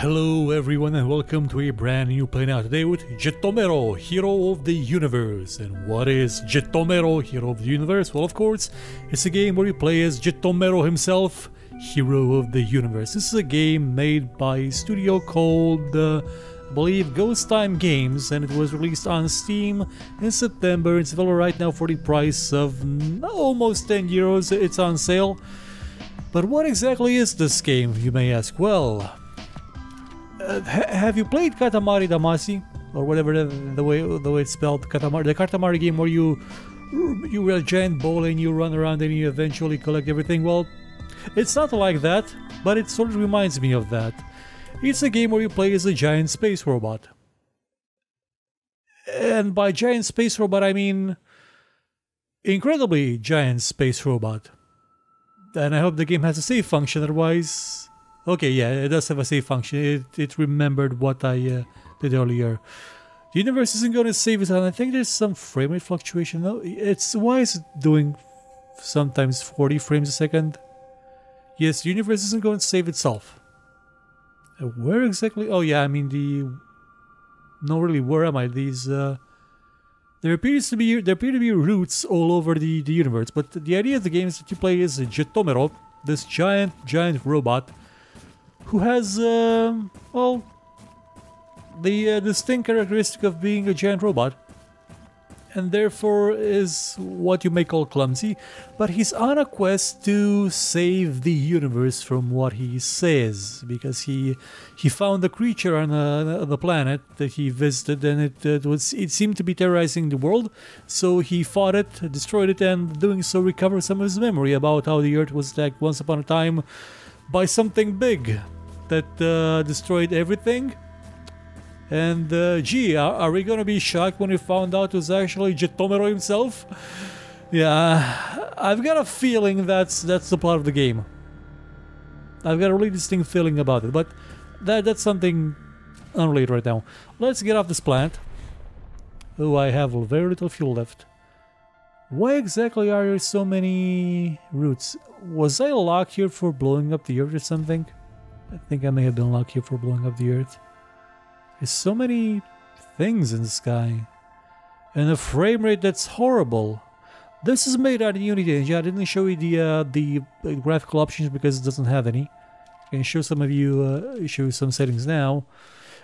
Hello everyone and welcome to a brand new PlayNow today with Jettomero, Hero of the Universe. And what is Jettomero, Hero of the Universe? Well, of course, it's a game where you play as Jettomero himself, Hero of the Universe. This is a game made by a studio called, I believe, Ghost Time Games, and it was released on Steam in September. It's available right now for the price of almost 10 euros. It's on sale. But what exactly is this game, you may ask? Well, have you played Katamari Damacy, or whatever the way it's spelled, Katamari, the Katamari game where you are a giant ball and you run around and you eventually collect everything? Well, it's not like that, but it sort of reminds me of that. It's a game where you play as a giant space robot, and by giant space robot I mean incredibly giant space robot. And I hope the game has a save function, otherwise. Okay, yeah, it does have a save function. It remembered what I did earlier. The universe isn't going to save itself. I think there's some frame rate fluctuation. No, why is it doing sometimes 40 frames a second? Yes, the universe isn't going to save itself. Where exactly? Oh yeah, I mean no, really, where am I? These there appear to be routes all over the universe. But the idea of the game is that you play as Jettomero, this giant robot, who has, well, the distinct characteristic of being a giant robot, and therefore is what you may call clumsy, but he's on a quest to save the universe from what he says, because he found a creature on the planet that he visited, and it seemed to be terrorizing the world, so he fought it, destroyed it, and doing so recovered some of his memory about how the Earth was attacked once upon a time by something big that destroyed everything. And gee, are we gonna be shocked when we found out it was actually Jettomero himself? Yeah, I've got a feeling that's the plot of the game. I've got a really distinct feeling about it, but that's something unrelated right now. Let's get off this planet. Oh, I have very little fuel left. Why exactly are there so many routes? Was I locked here for blowing up the Earth or something? I think I may have been locked here for blowing up the Earth. There's so many things in the sky. And a frame rate that's horrible. This is made out of Unity. Yeah, I didn't show you the graphical options because it doesn't have any. I can show some of you, show you some settings now.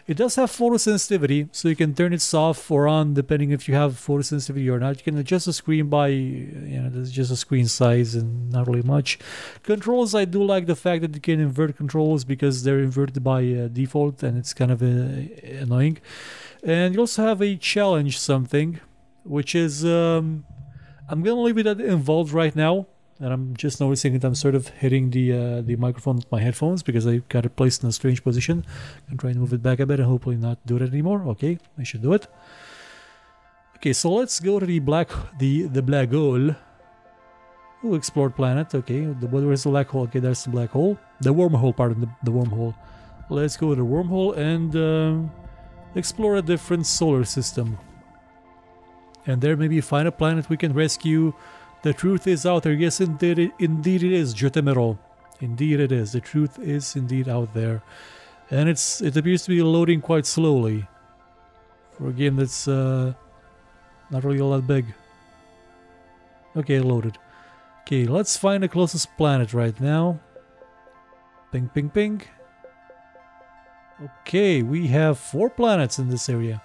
It does have photosensitivity, so you can turn it off or on depending if you have photosensitivity or not. You can adjust the screen by, there's just a screen size and not really much. Controls, I do like the fact that you can invert controls because they're inverted by default, and it's kind of annoying. And you also have a challenge something, which is, I'm gonna leave it at involved right now. And I'm just noticing that I'm sort of hitting the microphone with my headphones because I got it placed in a strange position. I'm trying to move it back a bit and hopefully not do it anymore. Okay, I should do it. Okay, so let's go to the black hole. Oh, explored planet. Okay, where's the black hole? Okay, that's the black hole. The wormhole, pardon, the wormhole. Let's go to the wormhole and explore a different solar system. And there maybe find a planet we can rescue. The truth is out there. Yes, indeed it is, Jettomero. Indeed it is. The truth is indeed out there. And it appears to be loading quite slowly. For a game that's not really all that big. Okay, loaded. Okay, let's find the closest planet right now. Ping, ping, ping. Okay, we have 4 planets in this area.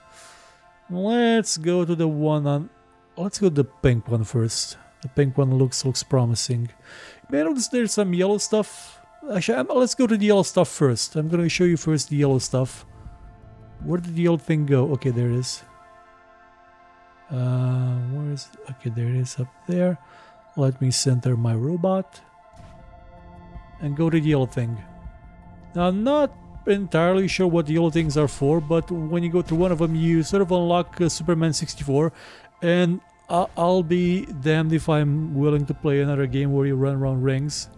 Let's go to the one on... Let's go to the pink one first. The pink one looks promising. You may notice there's some yellow stuff. Actually, let's go to the yellow stuff first. I'm going to show you first the yellow stuff. Where did the yellow thing go? Okay, there it is. Where is it? Okay, there it is up there. Let me center my robot. And go to the yellow thing. Now, I'm not entirely sure what the yellow things are for, but when you go to one of them, you sort of unlock Superman 64. And I'll be damned if I'm willing to play another game where you run around rings.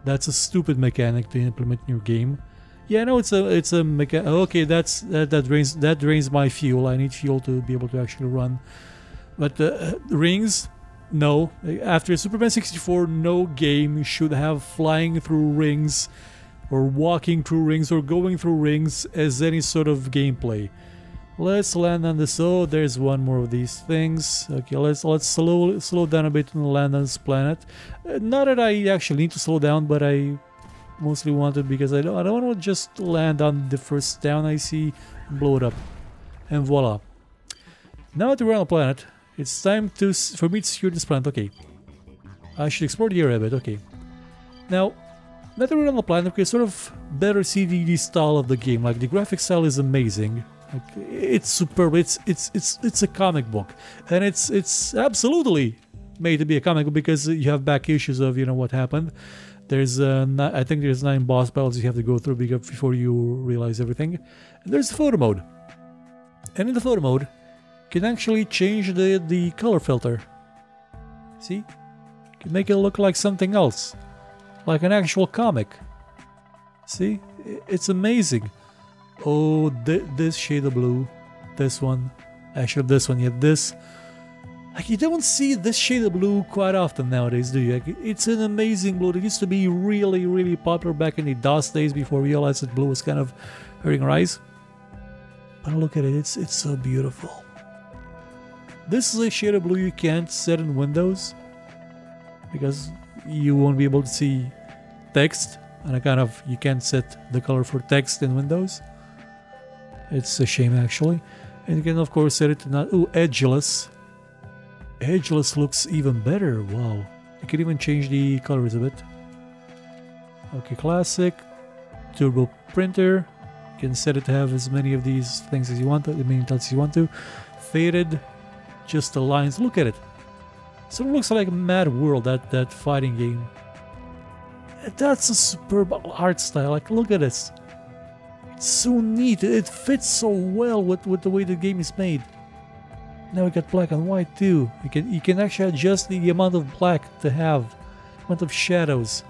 That's a stupid mechanic to implement in your game. Yeah, I know it's a mechanic. Okay, that drains my fuel. I need fuel to be able to actually run. But rings, no. After Superman 64, no game should have flying through rings or walking through rings or going through rings as any sort of gameplay. Let's land on this. Oh, there's one more of these things. Okay, let's slow down a bit and land on this planet. Not that I actually need to slow down, but I mostly want it because I don't want to just land on the first town I see and blow it up. And voila. Now that we're on the planet, it's time for me to secure this planet. Okay. I should explore the area a bit. Okay. Now that we're on the planet, we can sort of better see the style of the game. Like, the graphic style is amazing. Like, it's superb. It's a comic book, and it's absolutely made to be a comic book because you have back issues of, you know, what happened. There's I think there's 9 boss battles you have to go through before you realize everything. And there's the photo mode, and in the photo mode, you can actually change the color filter. See, you can make it look like something else, like an actual comic. See, it's amazing. Oh, this shade of blue, this one, actually this one, yeah, this. Like, you don't see this shade of blue quite often nowadays, do you? Like, it's an amazing blue. It used to be really, really popular back in the DOS days before we realized that blue was kind of hurting our eyes. But look at it, it's so beautiful. This is a shade of blue you can't set in Windows because you won't be able to see text, and you can't set the color for text in Windows. It's a shame, actually. And you can, of course, set it to not... Ooh, edgeless. Edgeless looks even better. Wow. You can even change the colors a bit. Okay, classic. Turbo printer. You can set it to have as many of these things as you want to, as many dots as you want to. Faded. Just the lines. Look at it. So it looks like Mad World, that fighting game. That's a superb art style. Like, look at this. It's so neat. It fits so well with the way the game is made. Now we got black and white too. You can actually adjust the amount of black to have, amount of shadows.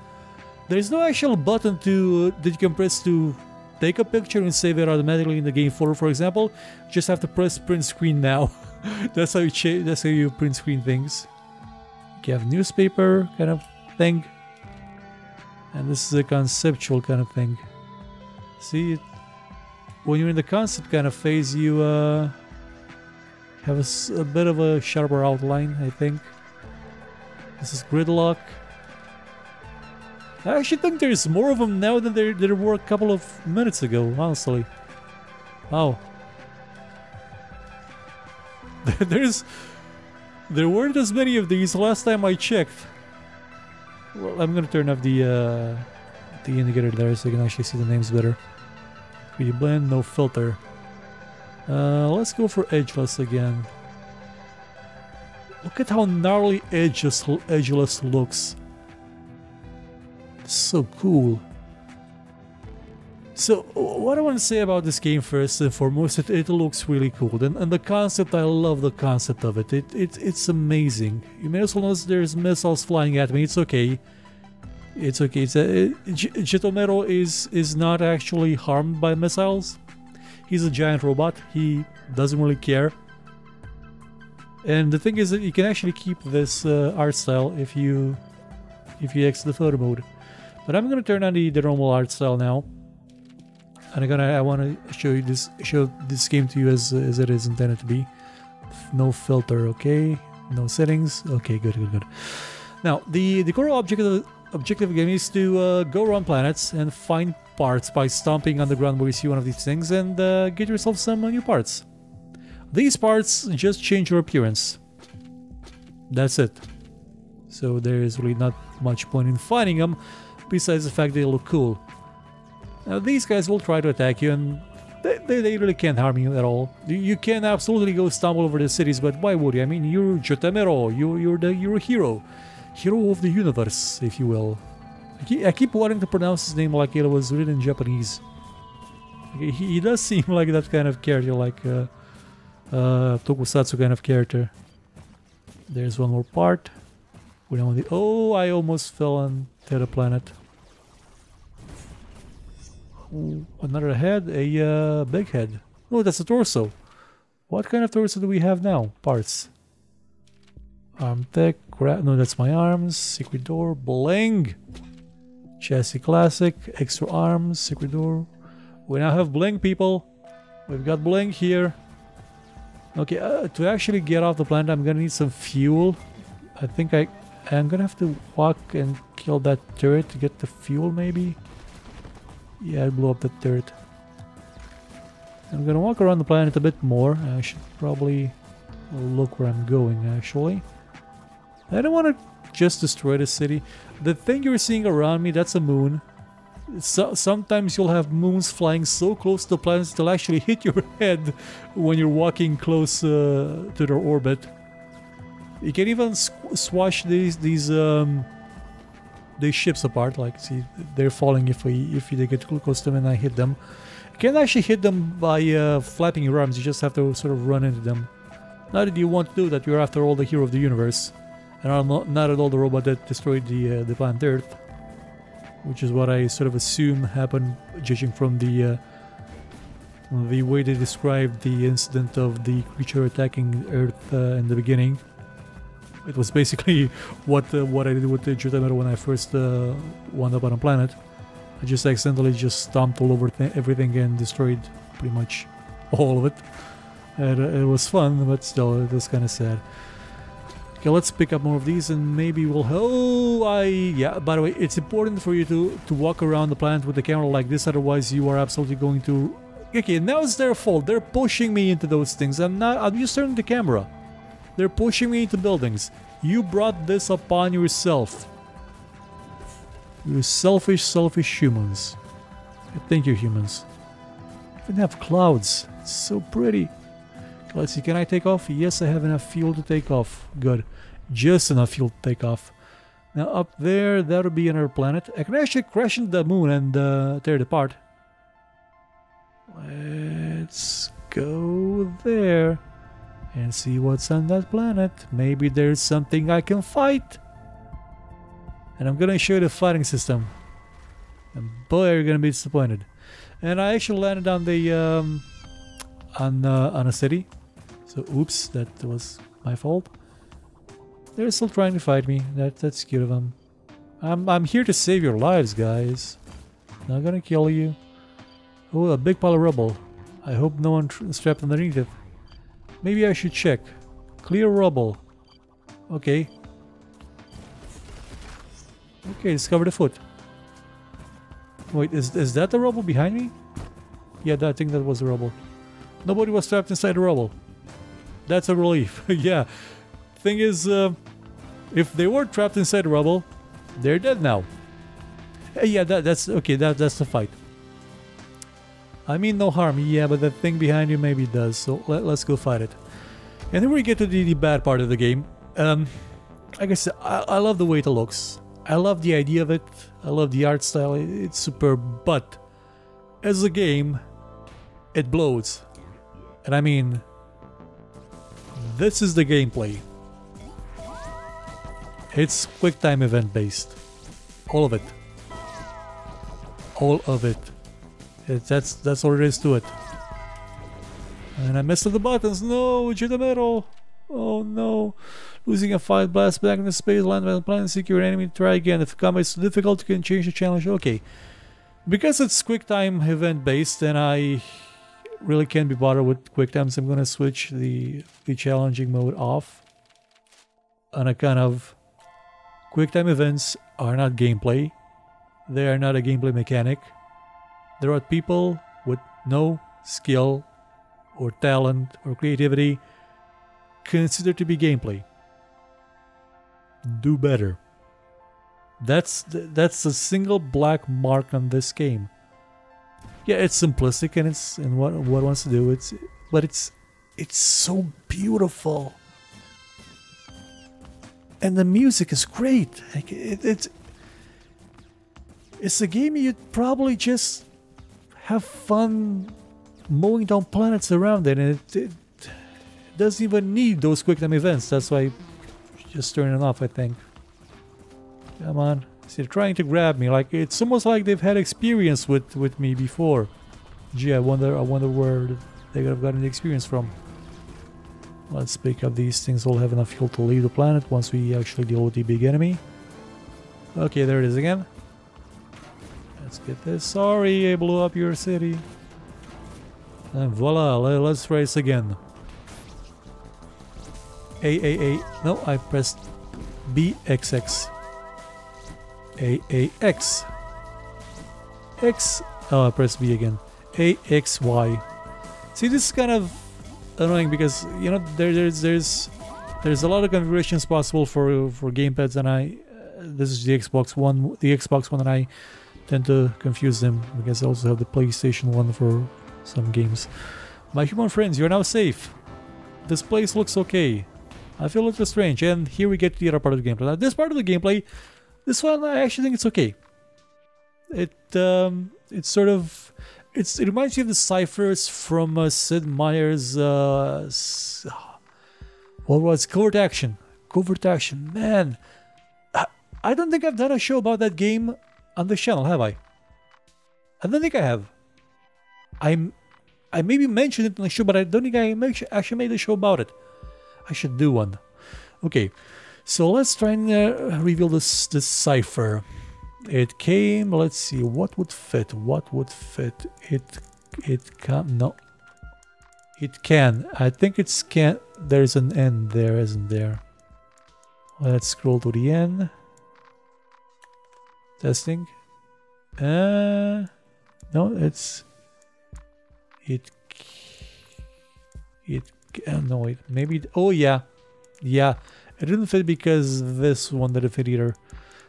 There's no actual button that you can press to take a picture and save it automatically in the game folder. For example, you just have to press print screen now. That's how you print screen things. You have newspaper kind of thing, and this is a conceptual kind of thing. See, when you're in the concept kind of phase, you have a bit of a sharper outline, I think. This is gridlock. I actually think there's more of them now than there were a couple of minutes ago, honestly. Wow. There weren't as many of these last time I checked. Well, I'm gonna turn off the indicator there so you can actually see the names better. 3D blend, no filter. Let's go for edgeless again. Look at how gnarly edgeless looks. So cool. So what I want to say about this game first and foremost, it looks really cool, and the concept, I love the concept of it. It's amazing. You may also notice there's missiles flying at me. It's okay. It's okay. Jettomero is not actually harmed by missiles. He's a giant robot. He doesn't really care. And the thing is that you can actually keep this art style if you exit the photo mode. But I'm gonna turn on the normal art style now, and I want to show this game to you as it is intended to be. No filter, okay. No settings, okay. Good. Now the core objective of the game is to go around planets and find parts by stomping on the ground where you see one of these things, and get yourself some new parts. These parts just change your appearance. That's it. So there is really not much point in finding them, besides the fact they look cool. Now these guys will try to attack you, and they really can't harm you at all. You can absolutely go stumble over the cities, but why would you? I mean, you're Jettomero, you're a hero. Hero of the universe, if you will. I keep wanting to pronounce his name like it was written in Japanese. He does seem like that kind of character, like Tokusatsu kind of character. There's one more part. Oh, I almost fell onto the planet. Ooh, another head, a big head. Oh, that's a torso. What kind of torso do we have now? Parts. Arm tech, no, that's my arms. Secret door, bling. Chassis classic, extra arms, secret door. We now have blink, people. We've got blink here. Okay, to actually get off the planet, I'm gonna need some fuel. I think I'm gonna have to walk and kill that turret to get the fuel, maybe? Yeah, I blew up the turret. I'm gonna walk around the planet a bit more. I should probably look where I'm going, actually. I don't want to just destroy the city. The thing you're seeing around me, that's a moon. Sometimes you'll have moons flying so close to the planets they'll actually hit your head when you're walking close to their orbit. You can even swash these ships apart. Like, see, they're falling if they get too close to them and I hit them. You can actually hit them by flapping your arms. You just have to sort of run into them. Not that you want to do that. You're after all the hero of the universe, and not at all the robot that destroyed the planet Earth. Which is what I sort of assume happened, judging from the way they described the incident of the creature attacking Earth in the beginning. It was basically what I did with the Jettomero when I first wound up on a planet. I just accidentally just stomped all over everything and destroyed pretty much all of it. And it was fun, but still, it was kind of sad. Okay, let's pick up more of these and maybe we'll... yeah, by the way, it's important for you to walk around the planet with the camera like this, otherwise you are absolutely going to... Okay, now it's their fault. They're pushing me into those things. I'm just turning the camera. They're pushing me into buildings. You brought this upon yourself. You selfish, selfish humans. Thank you, humans. Even have clouds. It's so pretty. Let's see, can I take off? Yes, I have enough fuel to take off. Good. Just enough fuel to take off. Now up there, that'll be another planet. I can actually crash into the moon and tear it apart. Let's go there and see what's on that planet. Maybe there's something I can fight. And I'm gonna show you the fighting system. And boy, you're gonna be disappointed. And I actually landed on the on a city. So oops, that was my fault. They're still trying to fight me. That's cute of them. I'm here to save your lives, guys. Not gonna kill you. Oh, a big pile of rubble. I hope no one is trapped underneath it. Maybe I should check. Clear rubble. Okay. Okay, discovered a foot. Wait, is that the rubble behind me? Yeah, I think that was the rubble. Nobody was trapped inside the rubble. That's a relief. Yeah. Thing is, if they were trapped inside the rubble, they're dead now. Yeah, that's okay. That's the fight. I mean, no harm. Yeah, but that thing behind you maybe does. So let's go fight it. And then we get to the bad part of the game. Like I said, I love the way it looks. I love the idea of it. I love the art style. It's superb. But as a game, it blows. And I mean, this is the gameplay. It's quick time event based. All of it. All of it. That's all there is to it. And I messed up the buttons. No, Jettomero. Oh no. Losing a fight, blast back into space, land by the planet, secure enemy, try again. If combat is too difficult, you can change the challenge. Okay. Because it's quick time event based and I really can't be bothered with quick times, I'm gonna switch the challenging mode off. On account of quick time events are not gameplay. They are not a gameplay mechanic. There are people with no skill or talent or creativity considered to be gameplay. Do better. That's a single black mark on this game. Yeah, it's simplistic and what it wants to do. But it's so beautiful, and the music is great. Like it's a game you'd probably just have fun mowing down planets around it, and it doesn't even need those quick time events. That's why I just turn it off, I think. Come on. See, they're trying to grab me. Like, it's almost like they've had experience with me before. Gee, I wonder where they could have gotten the experience from. Let's pick up these things. We'll have enough fuel to leave the planet once we actually deal with the big enemy. Okay, there it is again. Let's get this. Sorry, I blew up your city. And voila, let's race again. A. No, I pressed BXX. AAX. X. Oh, I pressed B again. AXY. See, this is kind of annoying because you know there's a lot of configurations possible for gamepads, and this is the Xbox One, and I tend to confuse them because I also have the PlayStation 1 for some games. My human friends, you're now safe. This place looks okay. I feel a little strange, and here we get to the other part of the gameplay. Now, this part of the gameplay, this one I actually think it's okay. It's sort of, it reminds me of the ciphers from Sid Meier's what was Covert Action? Covert Action, man. I don't think I've done a show about that game on this channel, have I? I don't think I have. I maybe mentioned it on the show, but I don't think I actually made a show about it. I should do one. Okay, so let's try and reveal this cipher. It came. Let's see what would fit. What would fit? It can. No. It can. I think it's can. There's an N there, isn't there? Let's scroll to the end. Testing. No, it's. No, wait. Maybe. Oh, yeah. Yeah. It didn't fit because this one didn't fit either.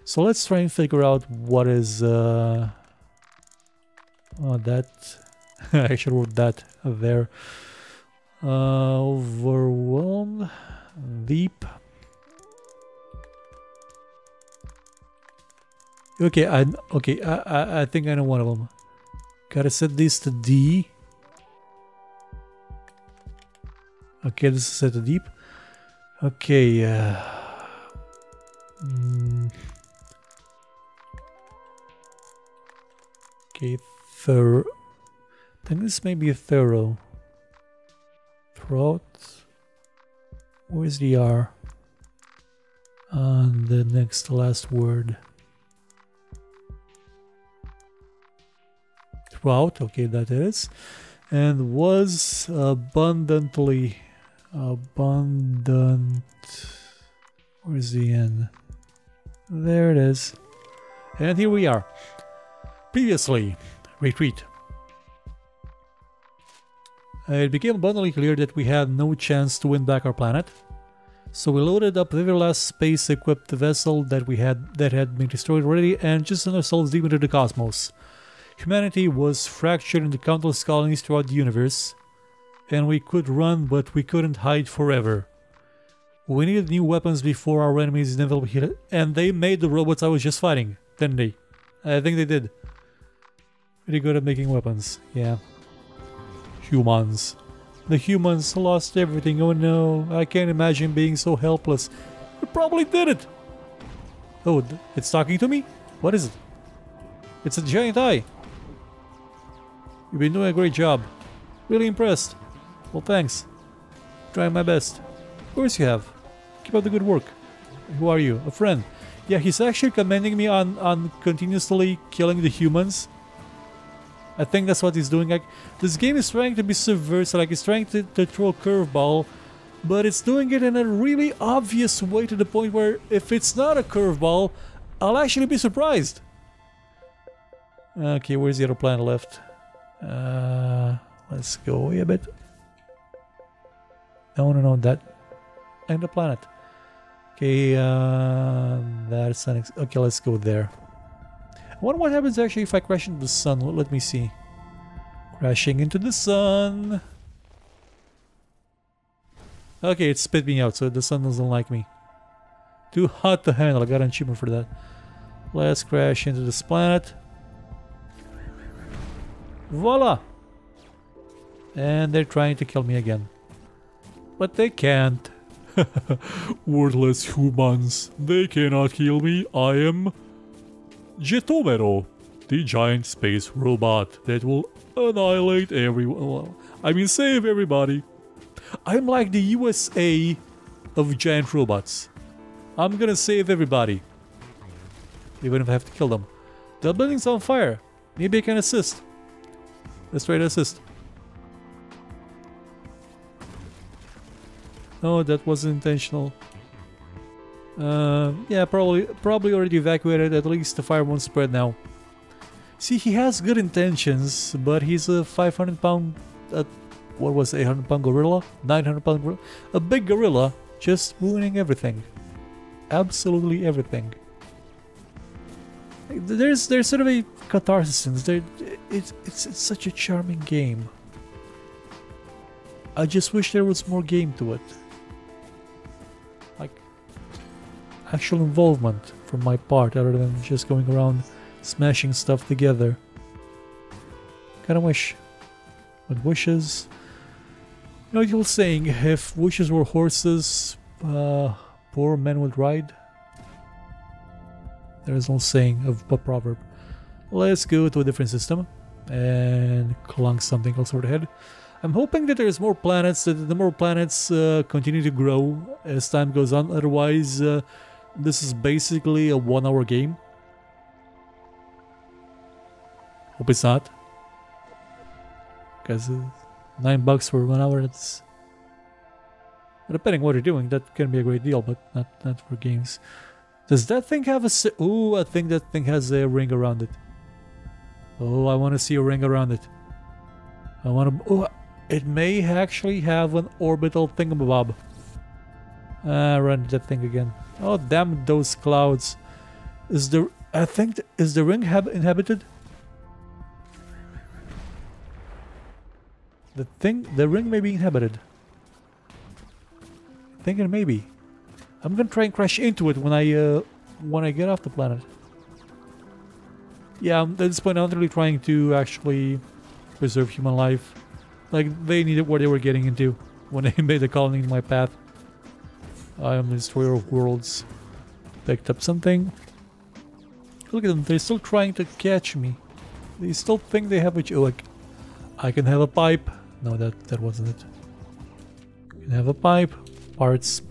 So let's try and figure out what is. Oh, that. I should wrote that there. Overwhelmed. Deep. Okay, I think I know one of them. Gotta set this to D. Okay, this is set to deep. Okay, okay, thorough. I think this may be a thorough. Throat. Where's the R? On the next last word. Throughout, okay, that is. And was abundantly. Abundant. Where's the N? There it is. And here we are. Previously, retreat. It became abundantly clear that we had no chance to win back our planet. So we loaded up every last space-equipped vessel that had been destroyed already and just sent ourselves deep into the cosmos. Humanity was fractured into countless colonies throughout the universe. And we could run, but we couldn't hide forever. We needed new weapons before our enemies inevitably hit it. And they made the robots I was just fighting, didn't they? I think they did. Pretty good at making weapons, yeah. Humans. The humans lost everything, oh no. I can't imagine being so helpless. We probably did it! Oh, it's talking to me? What is it? It's a giant eye. You've been doing a great job. Really impressed. Well, thanks. Trying my best. Of course you have. Keep up the good work. Who are you? A friend. Yeah, he's actually commending me on continuously killing the humans. I think that's what he's doing. Like, this game is trying to be subversive, like it's trying to throw a curveball, but it's doing it in a really obvious way to the point where if it's not a curveball, I'll actually be surprised. Okay, where's the other planet left? Let's go away a bit. No, that ain't the planet. Okay, that's an okay, let's go there. I wonder what happens actually if I crash into the sun. Let me see. Crashing into the sun. Okay, it spit me out, so the sun doesn't like me. Too hot to handle. I got an achievement for that. Let's crash into this planet. Voila! And they're trying to kill me again. But they can't. Worthless humans. They cannot kill me. I am Jettomero, the giant space robot that will annihilate everyone. Well, I mean, save everybody. I'm like the USA of giant robots. I'm gonna save everybody. Even if I have to kill them. The building's on fire. Maybe I can assist. Let's try to assist. No, that wasn't intentional. Yeah, probably already evacuated. At least the fire won't spread now. See, he has good intentions, but he's a 500-pound... what was it, 800-pound gorilla? 900-pound gorilla? A big gorilla just ruining everything. Absolutely everything. There's sort of a catharsis in there. It's such a charming game. I just wish there was more game to it. Like, actual involvement from my part other than just going around smashing stuff together. Kinda wish. But wishes... You know what you're saying, if wishes were horses, poor men would ride? There is no saying of a proverb. Let's go to a different system and clunk something else over the head. I'm hoping that there's more planets, that the more planets continue to grow as time goes on. Otherwise, this is basically a 1-hour game. Hope it's not. Because $9 for 1 hour, that's... Depending on what you're doing, that can be a great deal, but not for games. Does that thing have a... Ooh, I think that thing has a ring around it. Oh, I want to see a ring around it. I want to... Oh, it may actually have an orbital thingamabob. Run that thing again. Oh, damn those clouds. Is the... I think... Is the ring inhabited? The ring may be inhabited. I think it may be. I'm gonna try and crash into it when I get off the planet. Yeah, at this point I'm really trying to actually preserve human life. Like, they needed what they were getting into when they made the colony in my path. I am the destroyer of worlds. Picked up something. Look at them, they're still trying to catch me. They still think they have a... Oh, I can have a pipe. No, that wasn't it. You can have a pipe. Parts.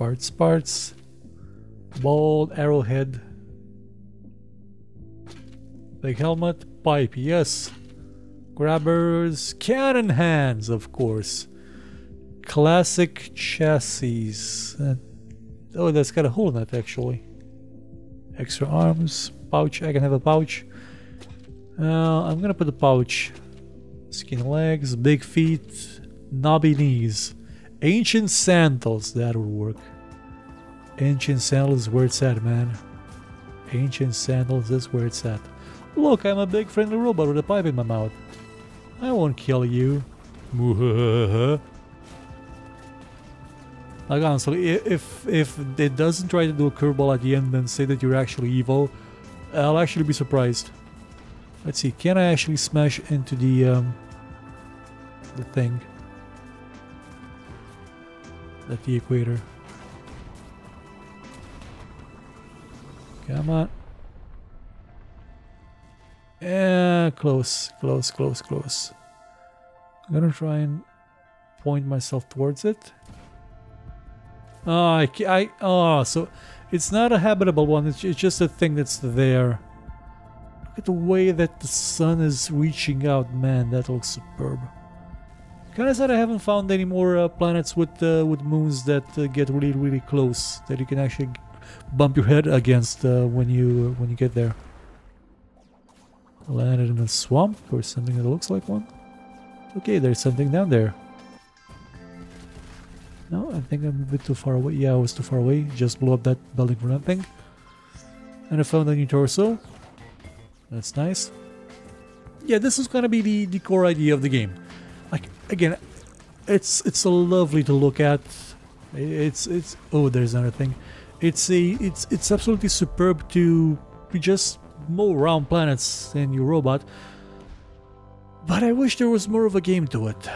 Bald arrowhead. Big helmet. Pipe, yes. Grabbers. Cannon hands, of course. Classic chassis. Oh, that's got a hole in it, actually. Extra arms. Pouch. I can have a pouch. I'm gonna put the pouch. Skinny legs, big feet, knobby knees. Ancient sandals, that would work. Ancient sandals is where it's at, man. Ancient sandals is where it's at. Look, I'm a big friendly robot with a pipe in my mouth. I won't kill you. Like, honestly, if it doesn't try to do a curveball at the end and say that you're actually evil, I'll actually be surprised. Let's see, can I actually smash into the thing? At the equator. Come on. Yeah, close. I'm gonna try and point myself towards it. Oh, so it's not a habitable one, it's just a thing that's there. Look at the way that the sun is reaching out, man, that looks superb. Kinda sad I haven't found any more planets with moons that get really close, that you can actually bump your head against when you get there. Landed in a swamp or something that looks like one. Okay, there's something down there. No, I think I'm a bit too far away. Yeah, I was too far away. Just blew up that building for nothing. And I found a new torso. That's nice. Yeah, this is gonna be the core idea of the game. Like, again, it's so lovely to look at. It's oh, there's another thing. It's absolutely superb to just mow around planets in your robot. But I wish there was more of a game to it.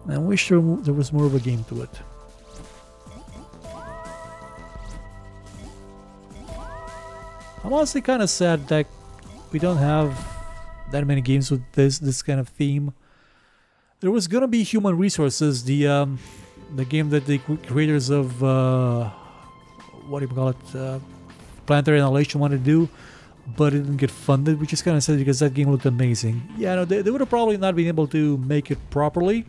I wish there was more of a game to it. I'm honestly kind of sad that we don't have that many games with this kind of theme. There was gonna be Human Resources, the game that the creators of what do you call it, Planetary Annihilation wanted to do, but it didn't get funded, which is kind of sad because that game looked amazing. Yeah, no, they would have probably not been able to make it properly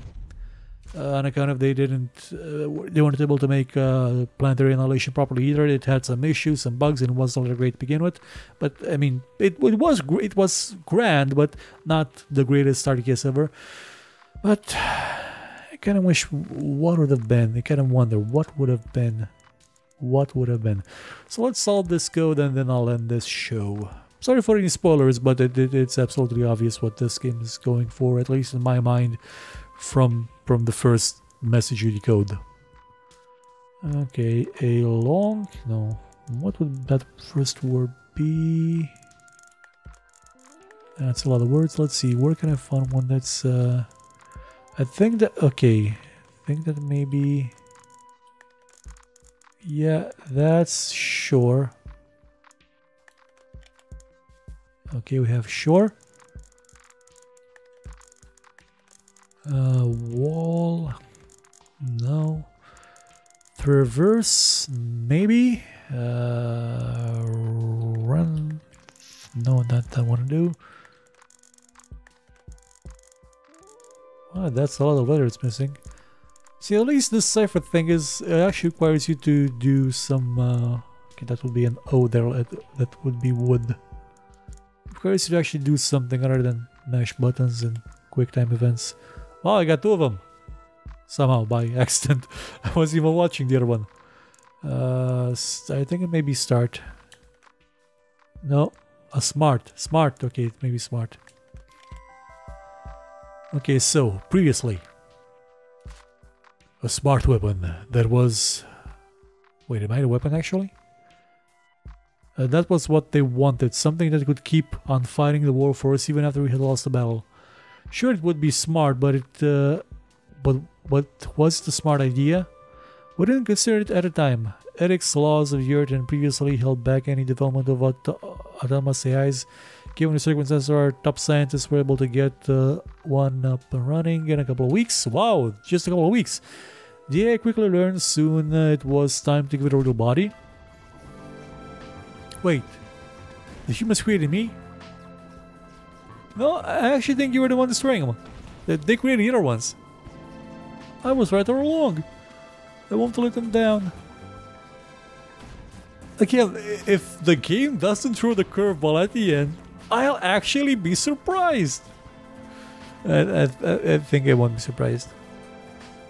on account of they weren't able to make planetary annihilation properly either. It had some issues, some bugs, and it wasn't that great to begin with. But I mean, it was grand, but not the greatest RTS ever. But I kind of wish what would have been. I kind of wonder what would have been. What would have been. So let's solve this code and then I'll end this show. Sorry for any spoilers, but it's absolutely obvious what this game is going for, at least in my mind, from the first message you decode. Okay, no. What would that first word be? That's a lot of words. Let's see, where can I find one that's I think that maybe, yeah, that's sure. Okay, we have sure. Wall, no. Traverse, maybe. Run, no, not that I want to do. Oh, that's a lot of letters missing. See, at least this cipher thing is, it actually requires you to do some, okay, that would be an O there, that would be wood. It requires you to actually do something other than mash buttons and quick time events. Wow, I got 2 of them! Somehow, by accident. I wasn't even watching the other one. I think it may be start. No, a smart. Smart, okay, it may be smart. Okay, so, previously. A smart weapon that was... Wait, am I a weapon actually? That was what they wanted, something that could keep on fighting the war for us even after we had lost the battle. Sure, it would be smart, but what was the smart idea? We didn't consider it at the time. Ethics, laws of the earth, and previously held back any development of autonomous AIs. Given the circumstances, our top scientists were able to get one up and running in a couple of weeks. Wow, just a couple of weeks. The AI quickly learned soon it was time to give it a real body. Wait, the humans created me? No, I actually think you were the one destroying them. They created the other ones. I was right all along. I won't let them down. Again, if the game doesn't throw the curveball at the end, I'll actually be surprised. I think I won't be surprised.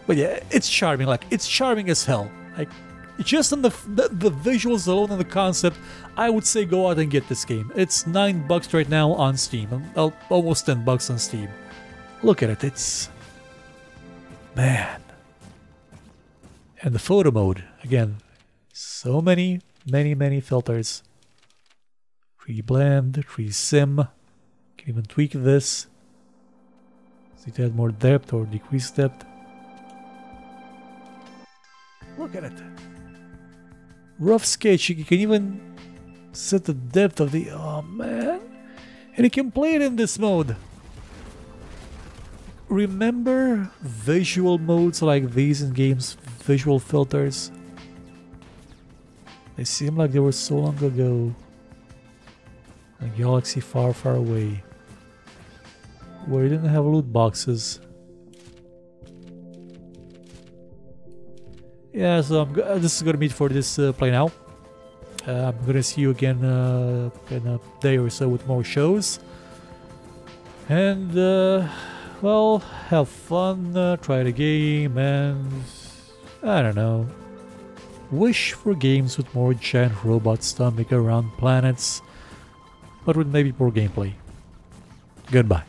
But yeah, it's charming. Like, it's charming as hell. Like, just on the visuals alone and the concept, I would say go out and get this game. It's $9 right now on Steam. Almost $10 on Steam. Look at it. It's... Man. And the photo mode. Again, so many filters. 3D blend, 3D sim. Can even tweak this. See to add more depth or decrease depth. Look at it. Rough sketch. You can even set the depth of the... Oh man. And you can play it in this mode. Remember visual modes like these in games? Visual filters? They seem like they were so long ago. A galaxy far, far away. Where you didn't have loot boxes. Yeah, so this is gonna be it for this PlayNow. I'm gonna see you again in a day or so with more shows. And, well, have fun, try the game, and I don't know. Wish for games with more giant robots stomping around planets, but with maybe more gameplay. Goodbye.